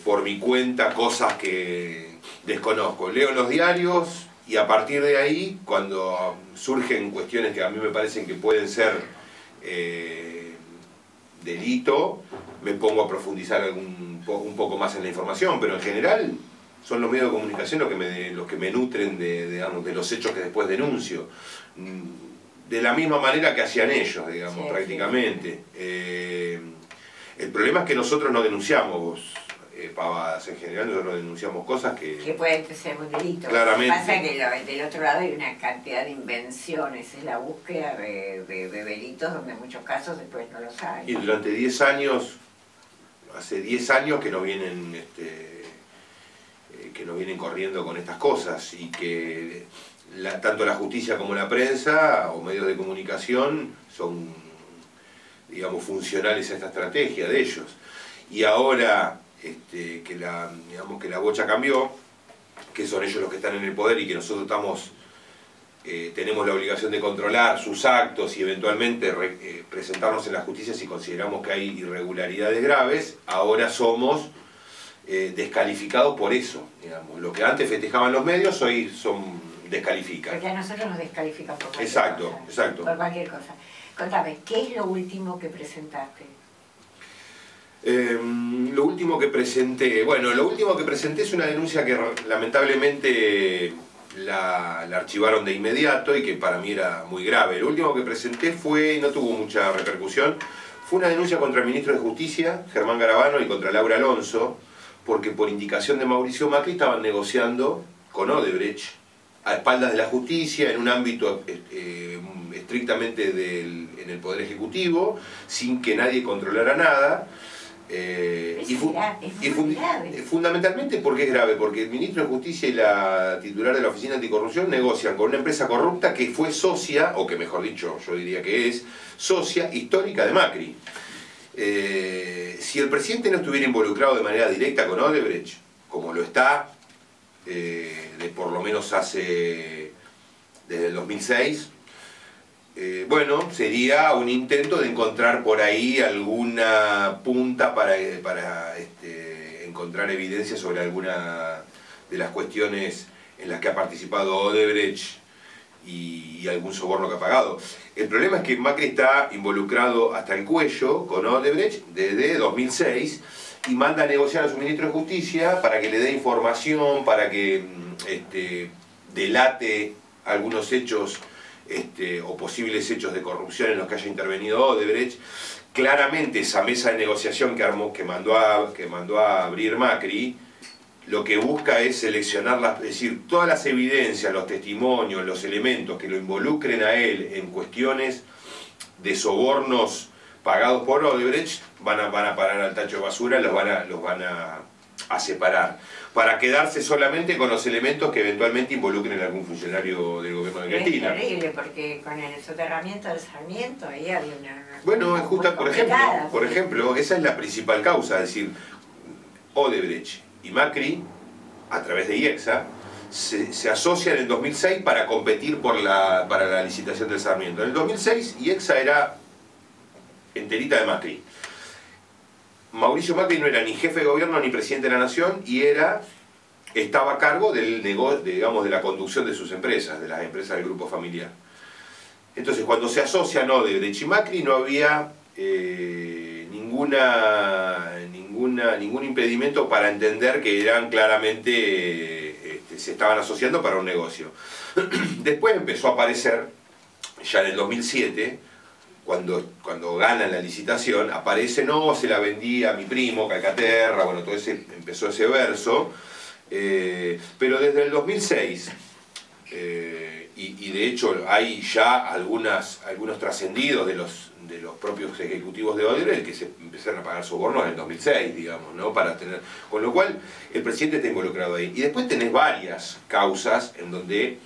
por mi cuenta cosas que desconozco. Leo los diarios y a partir de ahí, cuando surgen cuestiones que a mí me parecen que pueden ser delito, me pongo a profundizar un poco más en la información, pero en general son los medios de comunicación los que me nutren digamos, de los hechos que después denuncio. De la misma manera que hacían ellos, digamos, sí, prácticamente. Sí. El problema es que nosotros no denunciamos pavadas, en general nosotros denunciamos cosas que pueden ser un delito. Claramente. Lo que pasa es que del otro lado hay una cantidad de invenciones, es la búsqueda de delitos donde en muchos casos después no los hay. Y durante 10 años, hace 10 años que nos vienen corriendo con estas cosas y que tanto la justicia como la prensa o medios de comunicación son, digamos, funcionales a esta estrategia de ellos. Y ahora que la bocha cambió, que son ellos los que están en el poder y que nosotros tenemos la obligación de controlar sus actos y eventualmente presentarnos en la justicia si consideramos que hay irregularidades graves, ahora somos descalificados por eso, digamos. Lo que antes festejaban los medios hoy descalifican. Porque a nosotros nos descalifican por cualquier cosa. Exacto. Por cualquier cosa. Contame, ¿qué es lo último que presentaste? Lo último que presenté, es una denuncia que lamentablemente la archivaron de inmediato y que para mí era muy grave. Lo último que presenté no tuvo mucha repercusión, fue una denuncia contra el ministro de Justicia, Germán Garabano, y contra Laura Alonso, porque por indicación de Mauricio Macri estaban negociando con Odebrecht a espaldas de la justicia, en un ámbito estrictamente en el Poder Ejecutivo, sin que nadie controlara nada. Fundamentalmente porque es grave, porque el ministro de Justicia y la titular de la Oficina Anticorrupción negocian con una empresa corrupta que fue socia, o que mejor dicho, yo diría que es socia histórica de Macri. Si el presidente no estuviera involucrado de manera directa con Odebrecht, como lo está, por lo menos desde el 2006, sería un intento de encontrar por ahí alguna punta para encontrar evidencia sobre alguna de las cuestiones en las que ha participado Odebrecht y algún soborno que ha pagado. El problema es que Macri está involucrado hasta el cuello con Odebrecht desde 2006 y manda a negociar a su ministro de Justicia para que le dé información, para que delate algunos hechos o posibles hechos de corrupción en los que haya intervenido Odebrecht. Claramente esa mesa de negociación que mandó a abrir Macri, lo que busca es seleccionar, es decir, todas las evidencias, los testimonios, los elementos que lo involucren a él en cuestiones de sobornos pagados por Odebrecht, van a parar al tacho de basura, los van a separar, para quedarse solamente con los elementos que eventualmente involucren a algún funcionario del gobierno de Cristina. Es terrible, porque con el soterramiento del Sarmiento ahí había una... Bueno, es justa, por ejemplo, esa es la principal causa, es decir, Odebrecht y Macri, a través de IEXA, se asocian en 2006 para competir para la licitación del Sarmiento. En el 2006 IEXA era enterita de Macri. Mauricio Macri no era ni jefe de gobierno ni presidente de la nación y estaba a cargo del negocio, digamos, de la conducción de sus empresas, de las empresas del grupo familiar. Entonces, cuando se asocian Odebrecht y Macri, no había ningún impedimento para entender que eran claramente, se estaban asociando para un negocio. Después empezó a aparecer, ya en el 2007, cuando ganan la licitación, aparece, no, se la vendí a mi primo, Calcaterra, bueno, empezó ese verso, pero desde el 2006, y de hecho hay ya algunos trascendidos de los propios ejecutivos de Odebrecht que se empezaron a pagar sobornos en el 2006, digamos, ¿no? Con lo cual el presidente está involucrado ahí. Y después tenés varias causas en donde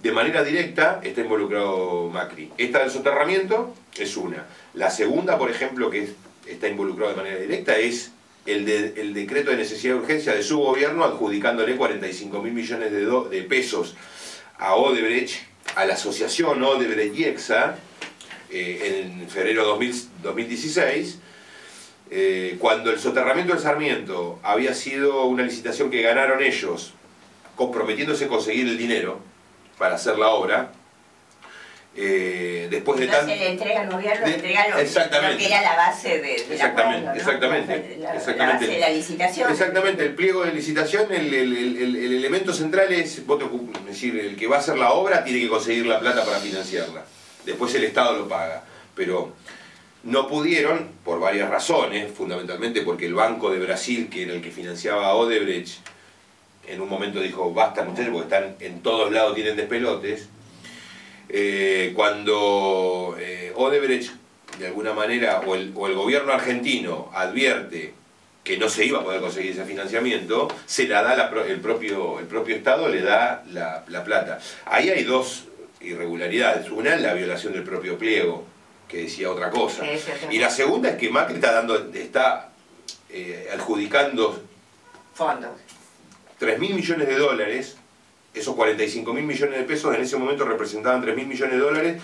de manera directa está involucrado Macri. Esta del soterramiento es una. La segunda, por ejemplo, que está involucrado de manera directa es el decreto de necesidad de urgencia de su gobierno adjudicándole 45.000 millones de pesos a Odebrecht, a la asociación Odebrecht-IEXA, en febrero de 2016, Cuando el soterramiento del Sarmiento había sido una licitación que ganaron ellos, comprometiéndose a conseguir el dinero para hacer la obra, después de entonces le entrega al gobierno, le entrega lo que era la base de exactamente, acuerdo, ¿no? Exactamente. La base de la licitación. Exactamente, el pliego de licitación, el elemento central es, es decir, el que va a hacer la obra tiene que conseguir la plata para financiarla. Después el Estado lo paga. Pero no pudieron, por varias razones, fundamentalmente porque el Banco de Brasil, que era el que financiaba a Odebrecht, en un momento dijo, basta muchachos, porque están en todos lados, tienen despelotes. Cuando Odebrecht, de alguna manera, o el gobierno argentino advierte que no se iba a poder conseguir ese financiamiento, se la da el propio Estado, le da la plata. Ahí hay dos irregularidades. Una es la violación del propio pliego, que decía otra cosa. Y la segunda es que Macri está adjudicando fondos. 3.000 millones de dólares. Esos 45.000 millones de pesos en ese momento representaban 3.000 millones de dólares,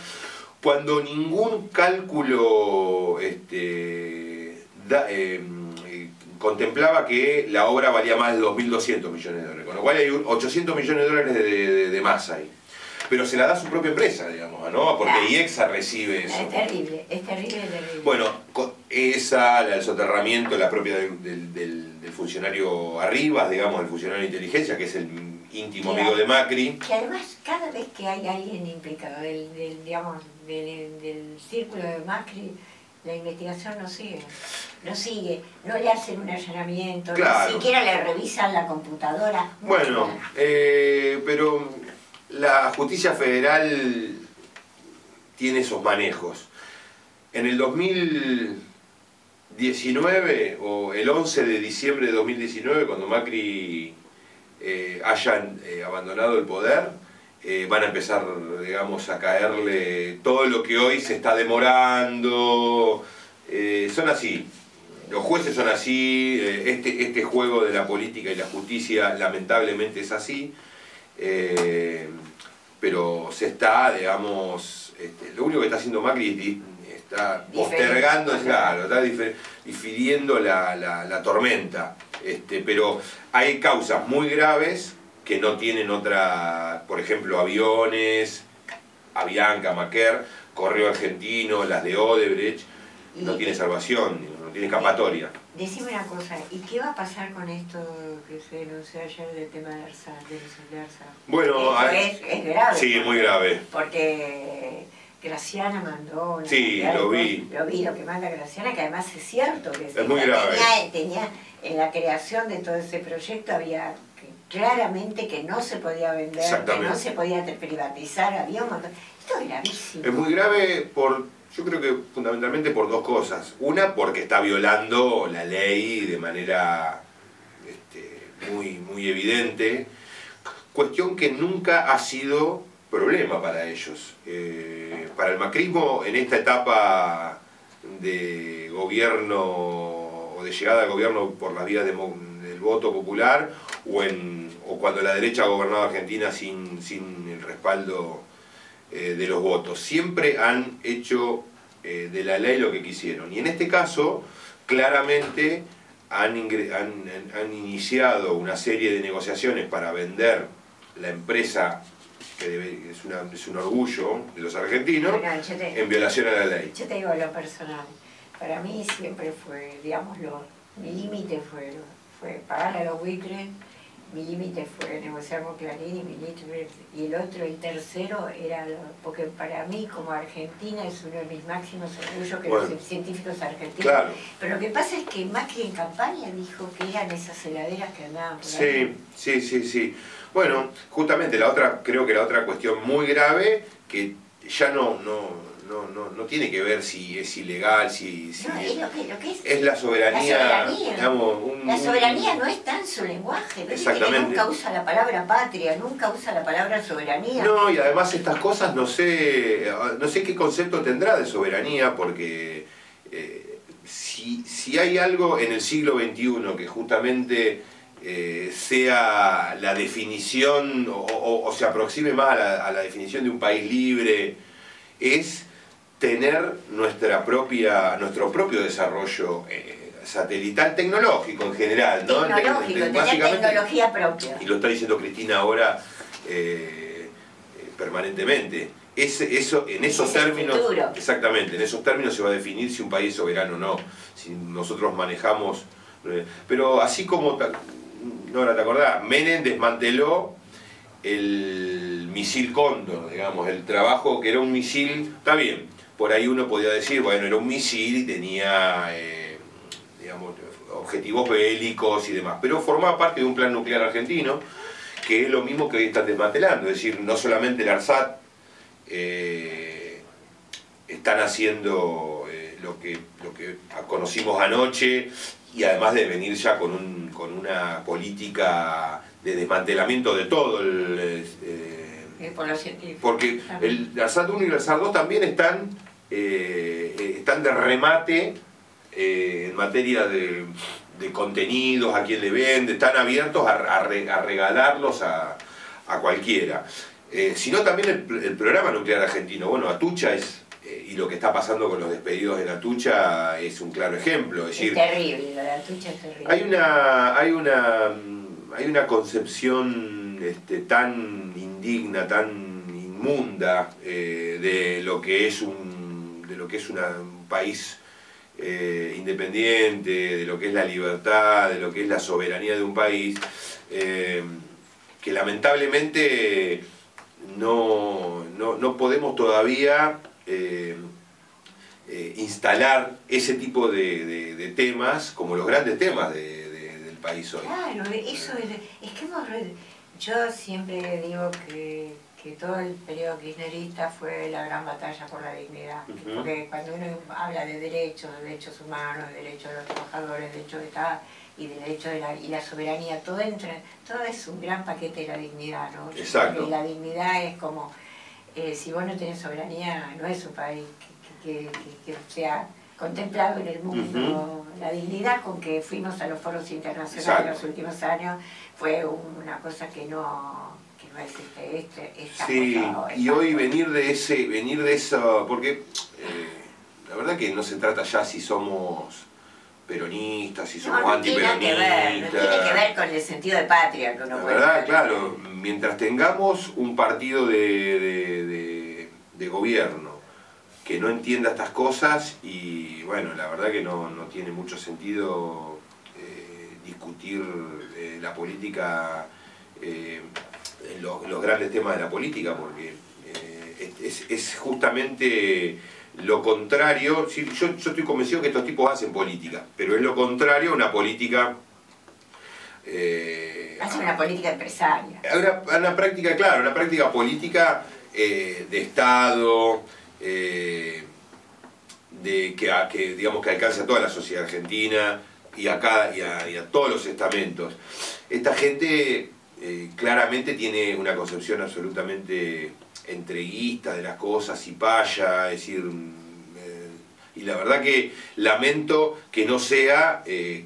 cuando ningún cálculo contemplaba que la obra valía más de 2.200 millones de dólares, con lo cual hay 800 millones de dólares de más ahí. Pero se la da a su propia empresa, digamos, ¿no? Porque IEXA recibe eso. Es terrible, es terrible, es terrible. Bueno, esa, el soterramiento, la propia del funcionario Arribas, digamos, el funcionario de inteligencia, que es el íntimo amigo de Macri. Que además, cada vez que hay alguien implicado digamos, del círculo de Macri, la investigación no sigue. No le hacen un allanamiento, claro. Ni siquiera le revisan la computadora. Bueno, pero la justicia federal tiene esos manejos. En el 2019, o el 11 de diciembre de 2019, cuando Macri hayan abandonado el poder, van a empezar, digamos, a caerle todo lo que hoy se está demorando. Son así. Los jueces son así, este juego de la política y la justicia lamentablemente es así. Pero se está, digamos, lo único que está haciendo Macri está postergando, claro, está difiriendo la tormenta. Pero hay causas muy graves que no tienen otra, por ejemplo, aviones, Avianca, Maquer, Correo Argentino, las de Odebrecht, no tiene salvación, no tiene escapatoria. Decime una cosa, ¿y qué va a pasar con esto que se denunció ayer del tema de Arsat, de Arsat? Bueno, es grave. Sí, muy grave. Porque Graciana mandó... Sí, lo vi. Lo que manda Graciana, que además es cierto que es muy grave. Tenía en la creación de todo ese proyecto había claramente que no se podía vender, que no se podía privatizar, había un montón... Esto es gravísimo. Es muy grave yo creo que fundamentalmente por dos cosas. Una, porque está violando la ley de manera muy evidente, cuestión que nunca ha sido problema para ellos. Para el macrismo, en esta etapa de gobierno o de llegada al gobierno por las vías del voto popular, o cuando la derecha ha gobernado Argentina sin el respaldo de los votos, siempre han hecho de la ley lo que quisieron. Y en este caso, claramente han iniciado una serie de negociaciones para vender la empresa, que es un orgullo de los argentinos, en violación a la ley. Yo te digo lo personal, para mí siempre fue, digámoslo, mi límite fue pagar a los buitres, mi límite fue negociar con Clarín y el tercero era, porque para mí como Argentina es uno de mis máximos orgullos que los científicos argentinos. Claro. Pero lo que pasa es que Macri en campaña dijo que eran esas heladeras que andaban por ahí. Sí. Bueno, justamente creo que la otra cuestión muy grave, que ya no tiene que ver si es ilegal, es la soberanía. Digamos, la soberanía no está en su lenguaje, que nunca usa la palabra patria, nunca usa la palabra soberanía. No, y además estas cosas no sé qué concepto tendrá de soberanía, porque si hay algo en el siglo XXI que justamente sea la definición o se aproxime más a la definición de un país libre, es tener nuestro propio desarrollo satelital tecnológico en general, ¿no? Tecnológico, tenía tecnología propia. Y lo está diciendo Cristina ahora permanentemente. Eso, en esos términos, exactamente, en esos términos se va a definir si un país es soberano o no, si nosotros manejamos. Pero así como, Nora, ¿te acordás? Menem desmanteló el misil Cóndor, digamos, el trabajo que era un misil, está bien, por ahí uno podía decir, bueno, era un misil y tenía, digamos, objetivos bélicos y demás, pero formaba parte de un plan nuclear argentino, que es lo mismo que hoy están desmantelando, es decir, no solamente el ARSAT están haciendo lo que conocimos anoche, y además de venir ya con una política de desmantelamiento de todo porque el ARSAT 1 y el ARSAT 2 también están de remate en materia de contenidos, a quién le vende, están abiertos a regalarlos a cualquiera. Sino también el programa nuclear argentino. Bueno, Atucha y lo que está pasando con los despedidos en Atucha es un claro ejemplo. Es decir, terrible, lo de Atucha es terrible. Hay una concepción tan indigna, tan inmunda de lo que es un país independiente, de lo que es la libertad, de lo que es la soberanía de un país, que lamentablemente no podemos todavía instalar ese tipo de temas como los grandes temas del país hoy. Claro, eso es que yo siempre digo que todo el periodo kirchnerista fue la gran batalla por la dignidad. Porque cuando uno habla de derechos humanos, de derechos de los trabajadores, derechos de Estado y de derecho y la soberanía, todo es un gran paquete de la dignidad, ¿no? Exacto. Y la dignidad es como, si vos no tenés soberanía, no es un país que sea contemplado en el mundo. La dignidad con que fuimos a los foros internacionales en los últimos años fue una cosa que no existe. Sí, y hoy venir de eso, porque la verdad que no se trata ya si somos peronistas, si somos antiperonistas. No tiene que ver con el sentido de patria que uno puede. La verdad, claro, mientras tengamos un partido de gobierno que no entienda estas cosas, y bueno, la verdad que no tiene mucho sentido discutir la política, los grandes temas de la política, porque es justamente lo contrario. Sí, yo estoy convencido que estos tipos hacen política, pero es lo contrario a una política... Hacen una política empresaria. Una práctica, claro, una práctica política de Estado, que digamos que alcance a toda la sociedad argentina y a todos los estamentos. Esta gente claramente tiene una concepción absolutamente entreguista de las cosas y paya, es decir, y la verdad que lamento que no sea, que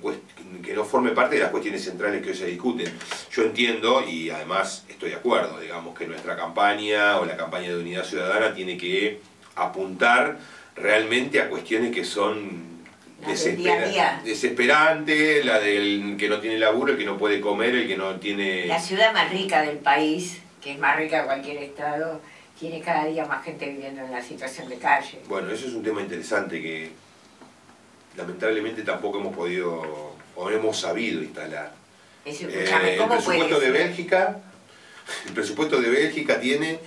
no forme parte de las cuestiones centrales que hoy se discuten. Yo entiendo, y además estoy de acuerdo, digamos, que nuestra campaña o la campaña de Unidad Ciudadana tiene que apuntar realmente a cuestiones que son desesperantes, la del que no tiene laburo, el que no puede comer, el que no tiene... La ciudad más rica del país, que es más rica que cualquier estado, tiene cada día más gente viviendo en la situación de calle. Bueno, eso es un tema interesante que lamentablemente tampoco hemos podido o no hemos sabido instalar. El presupuesto de Bélgica tiene...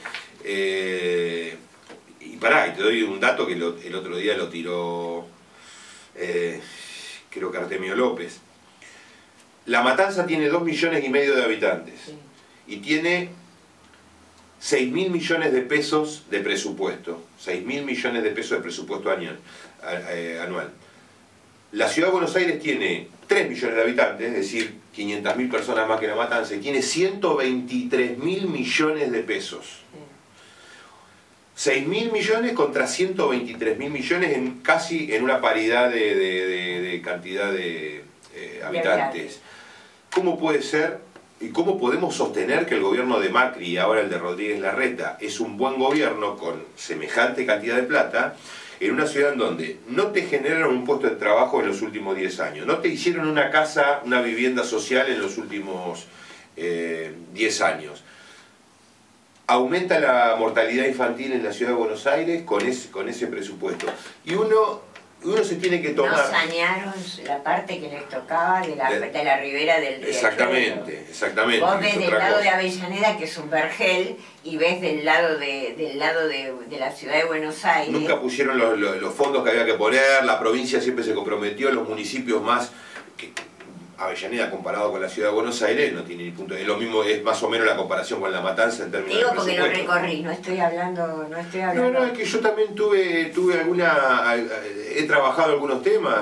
y te doy un dato que el otro día lo tiró, creo que Artemio López. La Matanza tiene 2,5 millones de habitantes, sí, y tiene 6.000 millones de pesos de presupuesto, 6.000 millones de pesos de presupuesto anual. La Ciudad de Buenos Aires tiene 3 millones de habitantes, es decir, 500.000 personas más que La Matanza, y tiene 123.000 millones de pesos. 6.000 millones contra 123.000 millones casi en una paridad de cantidad de habitantes. ¿Cómo puede ser y cómo podemos sostener que el gobierno de Macri y ahora el de Rodríguez Larreta es un buen gobierno con semejante cantidad de plata en una ciudad en donde no te generaron un puesto de trabajo en los últimos 10 años, no te hicieron una casa, una vivienda social en los últimos 10 años, aumenta la mortalidad infantil en la ciudad de Buenos Aires con ese presupuesto. Y uno se tiene que tomar... No sanearon la parte que les tocaba de la ribera del río. Exactamente, exactamente. Vos ves del lado de Avellaneda, que es un vergel, y ves del lado de la ciudad de Buenos Aires. Nunca pusieron los fondos que había que poner, la provincia siempre se comprometió, los municipios más... Avellaneda comparado con la ciudad de Buenos Aires no tiene ni punto. Es lo mismo, es más o menos la comparación con La Matanza en términos digo de porque presupuesto. lo recorrí, no estoy hablando. No, es que yo también tuve he trabajado algunos temas,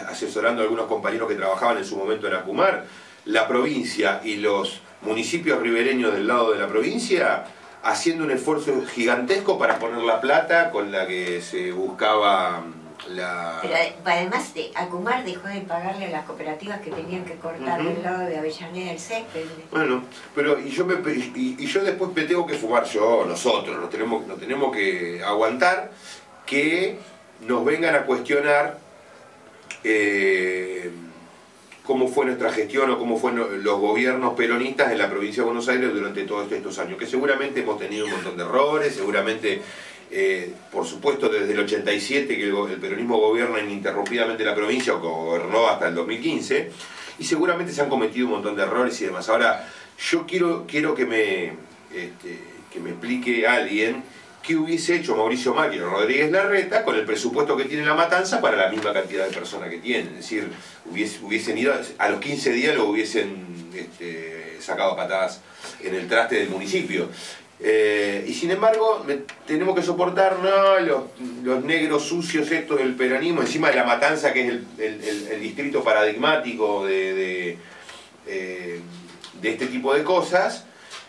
asesorando a algunos compañeros que trabajaban en su momento en Acumar. La provincia y los municipios ribereños del lado de la provincia haciendo un esfuerzo gigantesco para poner la plata con la que se buscaba Pero además Acumar dejó de pagarle a las cooperativas que tenían que cortar del lado de Avellaneda el césped. Bueno, pero yo después me tengo que fumar nosotros, nos tenemos que aguantar que nos vengan a cuestionar cómo fue nuestra gestión o cómo fueron los gobiernos peronistas en la provincia de Buenos Aires durante todos estos años, que seguramente hemos tenido un montón de errores, seguramente... por supuesto desde el 87 que el peronismo gobierna ininterrumpidamente la provincia, o gobernó hasta el 2015, y seguramente se han cometido un montón de errores y demás. Ahora, yo quiero que me explique alguien qué hubiese hecho Mauricio Macri o Rodríguez Larreta con el presupuesto que tiene La Matanza para la misma cantidad de personas que tienen. Es decir, hubiesen ido, a los 15 días lo hubiesen sacado a patadas en el traste del municipio. Y sin embargo tenemos que soportar los negros sucios estos del peronismo, encima de La Matanza, que es el distrito paradigmático de este tipo de cosas.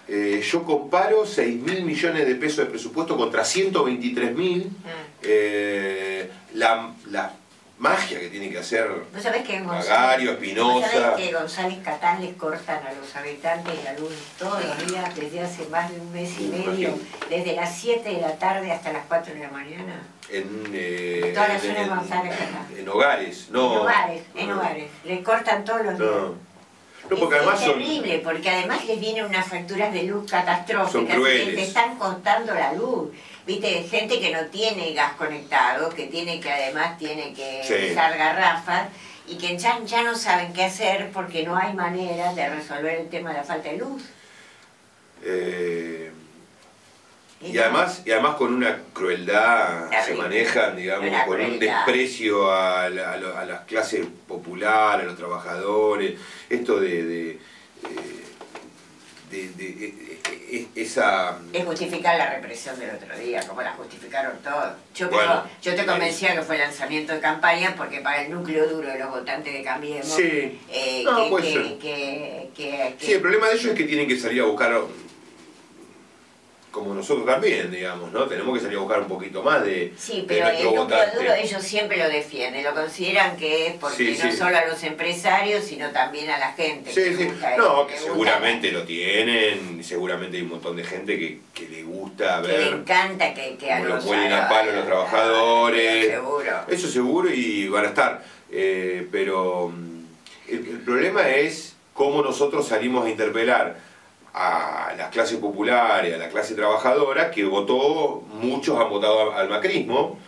Yo comparo 6.000 millones de pesos de presupuesto contra 123.000, la magia que tiene que hacer Magario, Espinosa. ¿Sabés que González Catán les cortan a los habitantes la luz todos los días desde hace más de un mes y medio, desde las 7 de la tarde hasta las 4 de la mañana? En toda la zona de González Catán. En hogares, no. En hogares. Les cortan todos los días. No, porque además es terrible, porque además les vienen unas facturas de luz catastróficas que te están costando la luz. Viste, gente que no tiene gas conectado, que además tiene que usar garrafas y que ya no saben qué hacer porque no hay manera de resolver el tema de la falta de luz. Y además con una crueldad se manejan, digamos, con un desprecio a las clases populares, a los trabajadores, esto esa... Es justificar la represión del otro día, como la justificaron todos. Yo te convencía que fue lanzamiento de campaña porque para el núcleo duro de los votantes de Cambiemos... Sí, el problema de ellos es que tienen que salir a buscar... como nosotros también, digamos, ¿no? Tenemos que salir a buscar un poquito más de Sí, pero el núcleo duro ellos siempre lo defienden, lo consideran que es porque no solo a los empresarios, sino también a la gente. No, que seguramente lo tienen, seguramente hay un montón de gente que le gusta ver... Que le encanta que a los muelen a palo los trabajadores. Seguro. Eso seguro y van a estar. Pero el problema es cómo nosotros salimos a interpelar a las clases populares, a la clase trabajadora, que muchos han votado al macrismo.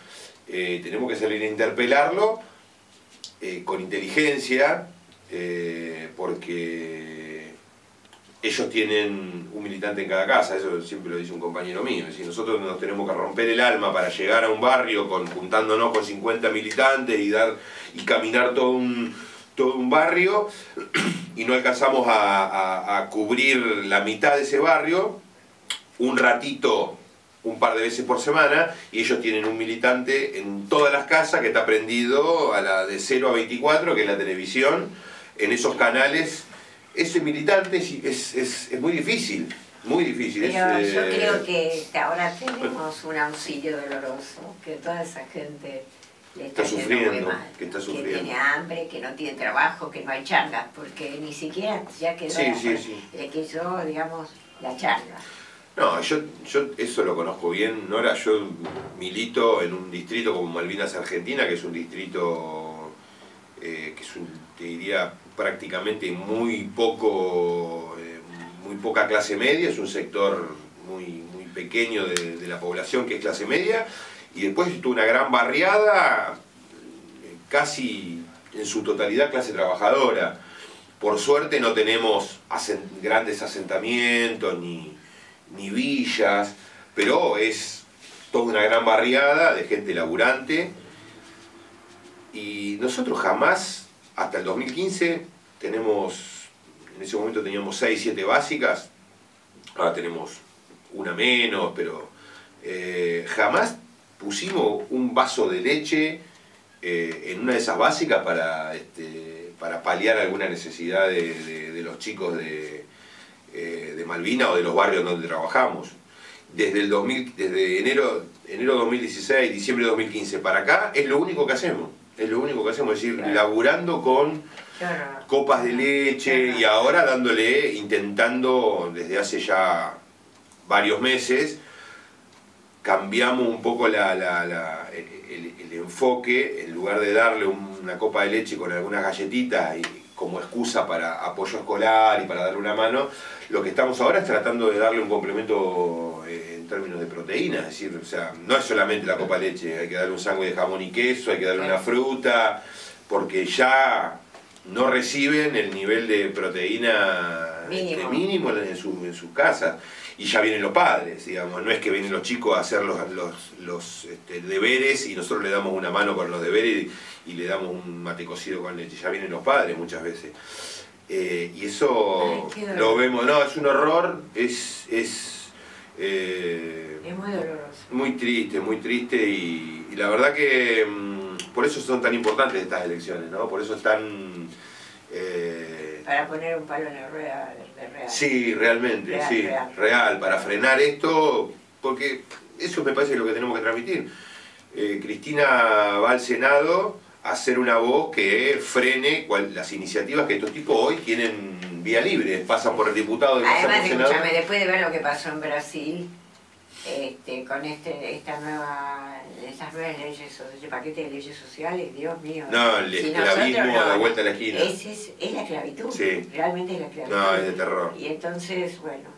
Tenemos que salir a interpelarlo con inteligencia, porque ellos tienen un militante en cada casa, eso siempre lo dice un compañero mío. Es decir, nosotros nos tenemos que romper el alma para llegar a un barrio juntándonos con 50 militantes y caminar todo un barrio, y no alcanzamos a cubrir la mitad de ese barrio, un ratito, un par de veces por semana, y ellos tienen un militante en todas las casas que está prendido a la de 0 a 24, que es la televisión, en esos canales. Ese militante es muy difícil, muy difícil. Pero yo creo que ahora tenemos un auxilio doloroso, que toda esa gente... le está sufriendo, que tiene hambre, que no tiene trabajo, que no hay charlas, porque ni siquiera ya quedó digamos, la charla. No, yo eso lo conozco bien, Nora. Yo milito en un distrito como Malvinas Argentina, que es un distrito que es te diría prácticamente muy poca clase media, es un sector muy pequeño de la población que es clase media, y después tuvo una gran barriada, casi en su totalidad clase trabajadora. Por suerte no tenemos grandes asentamientos ni villas, pero es toda una gran barriada de gente laburante. Y nosotros jamás, hasta el 2015, en ese momento teníamos 6, 7 básicas, ahora tenemos una menos, pero jamás pusimos un vaso de leche en una de esas básicas para paliar alguna necesidad de los chicos de Malvinas o de los barrios donde trabajamos. Desde enero 2016, diciembre de 2015 para acá, es lo único que hacemos. Es lo único que hacemos, es decir, claro, laburando con copas de leche, y ahora intentando desde hace ya varios meses, cambiamos un poco el enfoque. En lugar de darle una copa de leche con algunas galletitas y como excusa para apoyo escolar y para darle una mano, lo que estamos ahora es tratando de darle un complemento en términos de proteína. Es decir, o sea, no es solamente la copa de leche, hay que darle un sándwich de jamón y queso, hay que darle una fruta, porque ya no reciben el nivel de proteína mínimo en sus casas. Y ya vienen los padres, digamos, no es que vienen los chicos a hacer los deberes y nosotros le damos una mano con los deberes y le damos un mate cocido con leche. Ya vienen los padres muchas veces. Y eso lo vemos, no, es un horror, es muy doloroso. Muy triste, y la verdad que por eso son tan importantes estas elecciones, ¿no? Por eso están... para poner un palo en la rueda de real. Sí, realmente, real, para frenar esto, porque eso me parece lo que tenemos que transmitir. Cristina va al Senado a hacer una voz que frene las iniciativas que estos tipos hoy tienen vía libre, pasan por el diputado y pasan por el senador. Además, escúchame, después de ver lo que pasó en Brasil, con estas nuevas leyes, el paquete de leyes sociales, Dios mío. No, el esclavismo a la vuelta de la esquina. Es la esclavitud, sí. Realmente es la esclavitud. No, es de terror. Y entonces, bueno,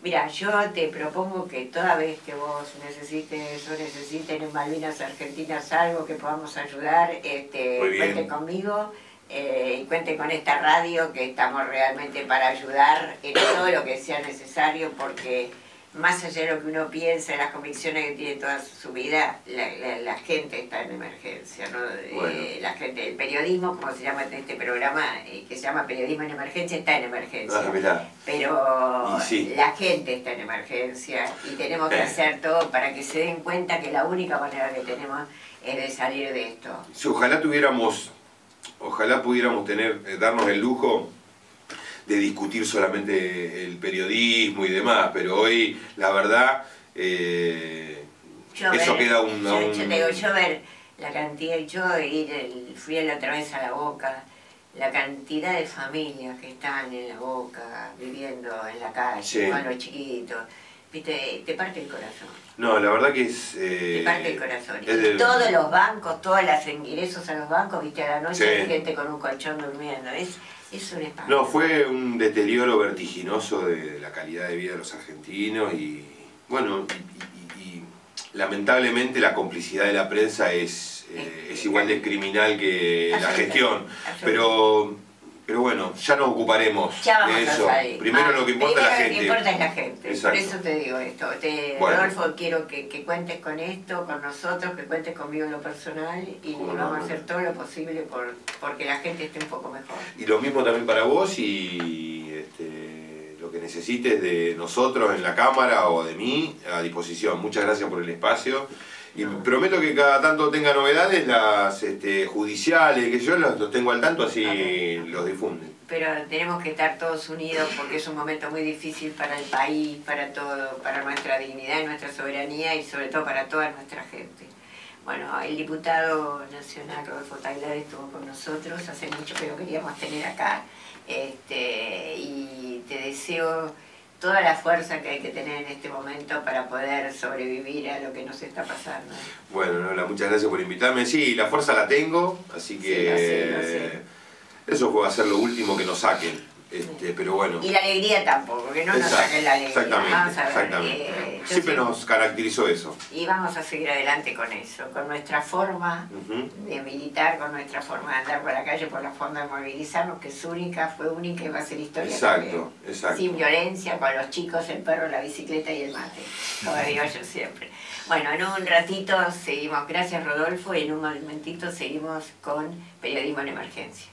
mira, yo te propongo que toda vez que vos necesites o necesiten en Malvinas Argentinas algo que podamos ayudar, cuente conmigo. Y cuente con esta radio, que estamos realmente para ayudar en todo lo que sea necesario, porque más allá de lo que uno piensa, las convicciones que tiene toda su vida, la gente está en emergencia, ¿no? Bueno. La gente, el periodismo, como se llama en este programa, que se llama Periodismo en Emergencia, está en emergencia. Pero sí, la gente está en emergencia y tenemos que hacer todo para que se den cuenta que la única manera que tenemos es de salir de esto. Si ojalá pudiéramos darnos el lujo de discutir solamente el periodismo y demás, pero hoy, la verdad, eso queda yo ver la cantidad, fui la otra vez a La Boca, la cantidad de familias que están en La Boca, viviendo en la calle, con los chiquitos, ¿viste? Te parte el corazón. No, la verdad que es... te parte el corazón. Y todos los bancos, todos los ingresos a los bancos, viste, a la noche hay gente con un colchón durmiendo. Es un espanto. No, fue un deterioro vertiginoso de la calidad de vida de los argentinos, y bueno, y lamentablemente la complicidad de la prensa es igual de criminal que la gestión. Pero bueno, ya nos ocuparemos de eso. Primero lo que importa es la gente. Lo que importa es la gente. Exacto. Por eso te digo esto. Rodolfo, quiero que cuentes con esto, con nosotros, que cuentes conmigo en lo personal, y vamos a hacer todo lo posible porque la gente esté un poco mejor. Y lo mismo también para vos, y lo que necesites de nosotros en la cámara o de mí, a disposición. Muchas gracias por el espacio. Y prometo que cada tanto tenga novedades, las judiciales, que yo los tengo al tanto, así los difunden. Pero tenemos que estar todos unidos, porque es un momento muy difícil para el país, para todo, para nuestra dignidad y nuestra soberanía, y sobre todo para toda nuestra gente. Bueno, el diputado nacional Rodolfo Taylor estuvo con nosotros, hace mucho que lo queríamos tener acá, y te deseo toda la fuerza que hay que tener en este momento para poder sobrevivir a lo que nos está pasando. Bueno, Lola, muchas gracias por invitarme. Sí, la fuerza la tengo, así que Sí, lo sé. eso va a ser lo último que nos saquen. Pero bueno. Y la alegría tampoco, que no nos saquen la alegría. Exactamente, Vamos a ver, exactamente. Siempre nos caracterizó eso. Y vamos a seguir adelante con eso, con nuestra forma de militar, con nuestra forma de andar por la calle, por la forma de movilizarnos, que es única, fue única y va a ser historia. Exacto, también. exacto. Sin violencia, con los chicos, el perro, la bicicleta y el mate, como digo yo siempre. Bueno, en un ratito seguimos, gracias Rodolfo, y en un momentito seguimos con Periodismo en Emergencia.